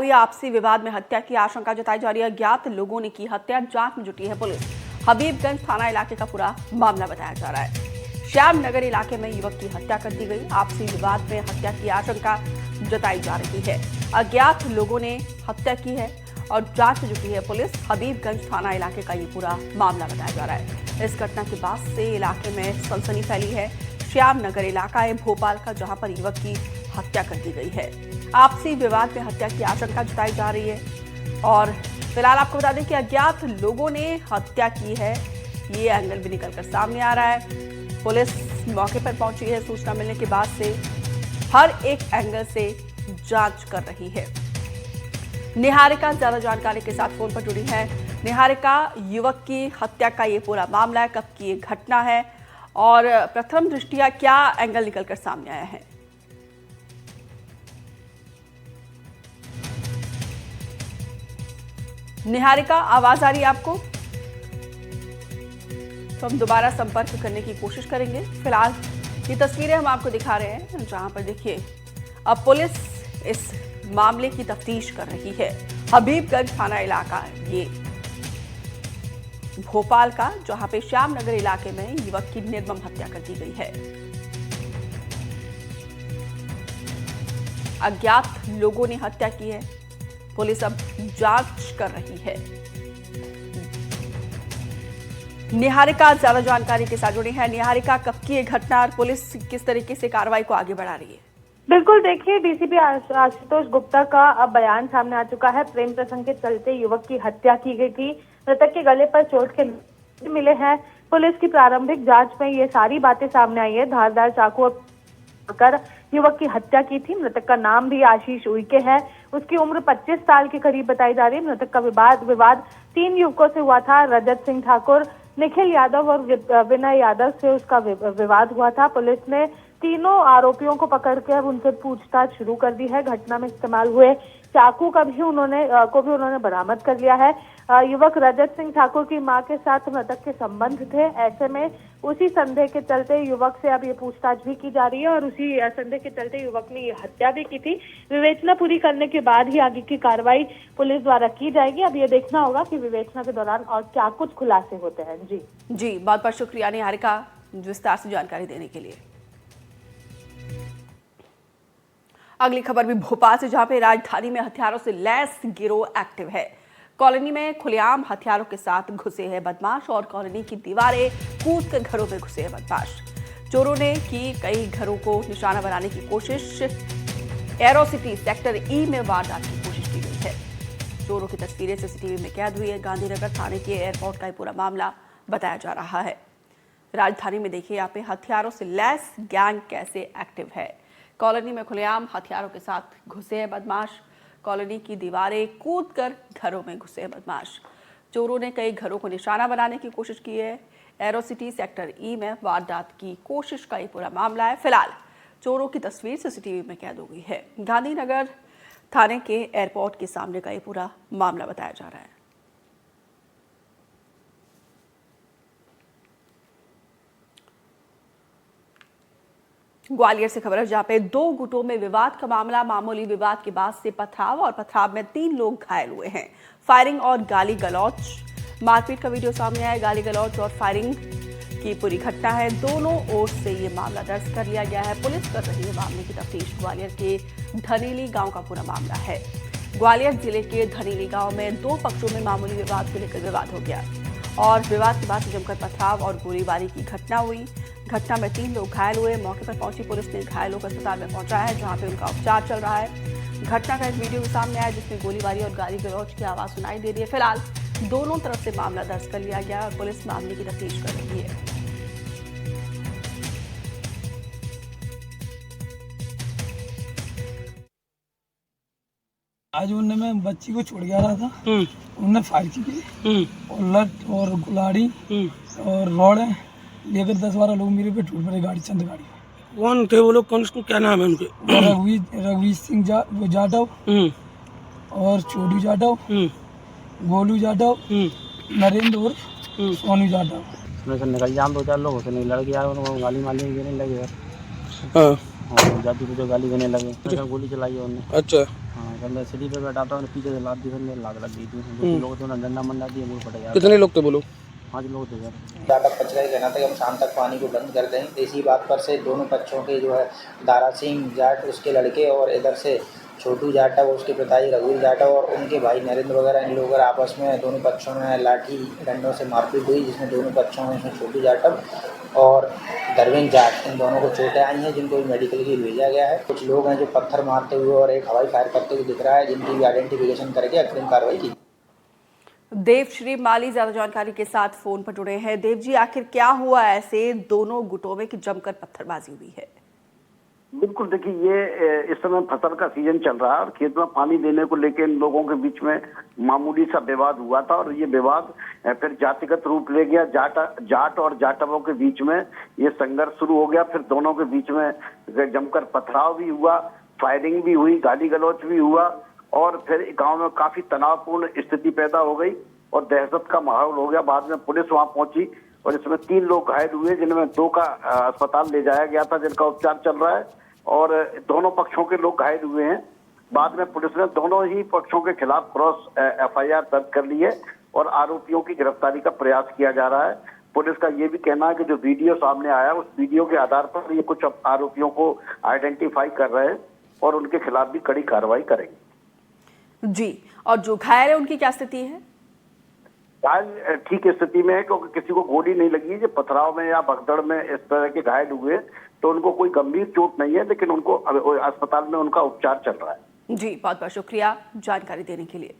हुई आपसी विवाद में हत्या की आशंका जताई जा रही है। अज्ञात लोगों ने की हत्या, जांच में जुटी है पुलिस। हबीबगंज थाना इलाके का पूरा मामला बताया जा रहा है। श्याम नगर इलाके में युवक की हत्या कर दी गई। आपसी विवाद में हत्या की आशंका जताई जा रही है। अज्ञात लोगों ने हत्या की है और जांच में जुटी है पुलिस। हबीबगंज थाना इलाके का ये पूरा मामला बताया जा रहा है। इस घटना के बाद से इलाके में सनसनी फैली है। श्याम नगर इलाका है भोपाल का, जहां पर युवक की हत्या कर दी गई है। आपसी विवाद में हत्या की आशंका जताई जा रही है और फिलहाल आपको बता दें कि अज्ञात लोगों ने हत्या की है, ये एंगल भी निकलकर सामने आ रहा है। पुलिस मौके पर पहुंची है। सूचना मिलने के बाद से हर एक एंगल से जांच कर रही है। निहारिका ज्यादा जानकारी के साथ फोन पर जुड़ी है। निहारिका, युवक की हत्या का ये पूरा मामला है, कब की ये घटना है और प्रथम दृष्टिया क्या एंगल निकलकर सामने आया है? निहारिका, आवाज आ रही है आपको? तो हम दोबारा संपर्क करने की कोशिश करेंगे। फिलहाल ये तस्वीरें हम आपको दिखा रहे हैं, जहां पर देखिए अब पुलिस इस मामले की तफ्तीश कर रही है। हबीबगंज थाना इलाका ये भोपाल का, जहां पे श्याम नगर इलाके में युवक की निर्मम हत्या कर दी गई है। अज्ञात लोगों ने हत्या की है। पुलिस अब जांच कर रही है। निहारिका ज्यादा जानकारी के साथ जुड़ी है। निहारिका, कब की ये घटना और पुलिस किस तरीके से कार्रवाई को आगे बढ़ा रही है? बिल्कुल, देखिए डीसीपी आशुतोष गुप्ता का अब बयान सामने आ चुका है। प्रेम प्रसंग के चलते युवक की हत्या की गई थी। मृतक के गले पर चोट के मिले हैं। पुलिस की प्रारंभिक जांच में ये सारी बातें सामने आई है। धारदार चाकू कर युवक की हत्या की थी। मृतक का नाम भी आशीष उइके है। उसकी उम्र 25 साल के करीब बताई जा रही है। मृतक का विवाद 3 युवकों से हुआ था। रजत सिंह ठाकुर, निखिल यादव और विनय यादव से उसका विवाद हुआ था। पुलिस ने तीनों आरोपियों को पकड़कर उनसे पूछताछ शुरू कर दी है। घटना में इस्तेमाल हुए चाकू का भी उन्होंने बरामद कर लिया है। युवक रजत सिंह ठाकुर की मां के साथ मृतक के संबंध थे। ऐसे में उसी संदेह के चलते युवक से अब ये पूछताछ भी की जा रही है और उसी संदेह के चलते युवक ने ये हत्या भी की थी। विवेचना पूरी करने के बाद ही आगे की कार्रवाई पुलिस द्वारा की जाएगी। अब ये देखना होगा कि विवेचना के दौरान और क्या कुछ खुलासे होते हैं। जी बहुत बहुत शुक्रिया निहारिका विस्तार से जानकारी देने के लिए। अगली खबर भी भोपाल से, जहां पे राजधानी में हथियारों से लैस गिरोह एक्टिव है। कॉलोनी में खुलेआम हथियारों के साथ घुसे हैं बदमाश और कॉलोनी की दीवारें कूद कर घरों में घुसे हैं बदमाश। चोरों ने की कई घरों को निशाना बनाने की कोशिश। एरो सिटी सेक्टर ई में वारदात की कोशिश की गई है। चोरों की तस्वीरें सीसीटीवी में कैद हुई है। गांधीनगर थाने के एयरपोर्ट का पूरा मामला बताया जा रहा है। राजधानी में देखिए यहाँ पे हथियारों से लैस गैंग कैसे एक्टिव है। कॉलोनी में खुलेआम हथियारों के साथ घुसे हैं बदमाश। कॉलोनी की दीवारें कूदकर घरों में घुसे हैं बदमाश। चोरों ने कई घरों को निशाना बनाने की कोशिश की है। एरो सिटी सेक्टर ई में वारदात की कोशिश का ये पूरा मामला है। फिलहाल चोरों की तस्वीर सीसीटीवी में कैद हो गई है। गांधीनगर थाने के एयरपोर्ट के सामने का ये पूरा मामला बताया जा रहा है। ग्वालियर से खबर है, जहां पे 2 गुटों में विवाद का मामला। मामूली विवाद के बाद से पथराव और पथराव में 3 लोग घायल हुए हैं। फायरिंग और गाली गलौज, मारपीट का वीडियो सामने आया। गाली गलौज और फायरिंग की पूरी घटना है। दोनों ओर से ये मामला दर्ज कर लिया गया है। पुलिस कर रही है मामले की तफ्तीश। ग्वालियर के धनीली गांव का पूरा मामला है। ग्वालियर जिले के धनीली गांव में 2 पक्षों में मामूली विवाद को लेकर विवाद हो गया और विवाद के बाद जमकर पथराव और गोलीबारी की घटना हुई। घटना में 3 लोग घायल हुए। मौके पर पहुंची पुलिस ने घायलों को अस्पताल में पहुंचाया है, जहां पे उनका उपचार चल रहा है। घटना का एक वीडियो सामने आया जिसमें गोलीबारी और गाली गलौज की आवाज सुनाई दे रही है। फिलहाल दोनों तरफ से मामला दर्ज कर लिया गया और पुलिस मामले की तफ्तीश कर रही है। आज उनने मैं बच्ची को छोड़ गया था। उनने फायर की और लट और गुलाड़ी और रॉड लेकर 10-12 लोग मेरे पे टूट पड़े। गाड़ी चंद गाड़ी। कौन थे वो लोग? कौन, क्या नाम है उनके? रघुवीर सिंह जाटव और छोटू जाटव, गोलू जाटव, नरेंद्र और सोनू जाटव। उसमें से निकल जाम 2-4 लोग, उसने लड़के आए, उनको गाली माली देने लगे। हाँ, जाती तो गाली देने लगे, गोली चलाई है उन्होंने। अच्छा। हाँ, फिर सीढ़ी पे बैठा था, पीछे से लात दी, फिर मेरे लात लग गई थी। 2 लोग थे, उन्होंने डंडा मंडा दिया, मुझे फट गया। कितने लोग थे बोलो? 5 लोग थे सर। ज़्यादा पच का ही कहना था कि हम शाम तक पानी को बंद कर दें। इसी बात पर से दोनों पक्षों के जो है दारा सिंह जाट उसके लड़के और इधर से छोटू जाटा वो उसके पिताजी रघुवीर जाटा और उनके भाई नरेंद्र वगैरह इन लोग आपस में दोनों पक्षों में लाठी डंडों से मारपीट हुई, जिसमें दोनों पक्षों में इसमें छोटू जाटव और धर्मेंद्र जाट इन दोनों को चोटें आई हैं, जिनको मेडिकल के लिए भेजा गया है। कुछ लोग हैं जो पत्थर मारते हुए और एक हवाई फायर करते हुए दिख रहा है, जिनकी भी आइडेंटिफिकेशन करके अग्रिम कार्रवाई की। देवश्री माली ज्यादा जानकारी के साथ फोन पर जुड़े हैं। देव जी, आखिर क्या हुआ ऐसे दोनों गुटों में कि जमकर पत्थरबाजी हुई है? बिल्कुल, देखिए ये इस समय फसल का सीजन चल रहा है और खेत में पानी देने को लेकर इन लोगों के बीच में मामूली सा विवाद हुआ था और ये विवाद फिर जातिगत रूप ले गया। जाट और जाटवों के बीच में ये संघर्ष शुरू हो गया। फिर दोनों के बीच में जमकर पथराव भी हुआ, फायरिंग भी हुई, गाली गलौच भी हुआ और फिर गांव में काफी तनावपूर्ण स्थिति पैदा हो गई और दहशत का माहौल हो गया। बाद में पुलिस वहां पहुंची और इसमें 3 लोग घायल हुए, जिनमें 2 का अस्पताल ले जाया गया था, जिनका उपचार चल रहा है और दोनों पक्षों के लोग घायल हुए हैं। बाद में पुलिस ने दोनों ही पक्षों के खिलाफ क्रॉस FIR दर्ज कर ली है और आरोपियों की गिरफ्तारी का प्रयास किया जा रहा है। पुलिस का ये भी कहना है कि जो वीडियो सामने आया उस वीडियो के आधार पर ये कुछ आरोपियों को आइडेंटिफाई कर रहे हैं और उनके खिलाफ भी कड़ी कार्रवाई करेंगे। जी, और जो घायल है उनकी क्या स्थिति है? घायल ठीक स्थिति में है, क्योंकि किसी को गोली नहीं लगी है। जो पथराव में या भगदड़ में इस तरह के घायल हुए तो उनको कोई गंभीर चोट नहीं है, लेकिन उनको अस्पताल में उनका उपचार चल रहा है। जी, बहुत बहुत शुक्रिया जानकारी देने के लिए।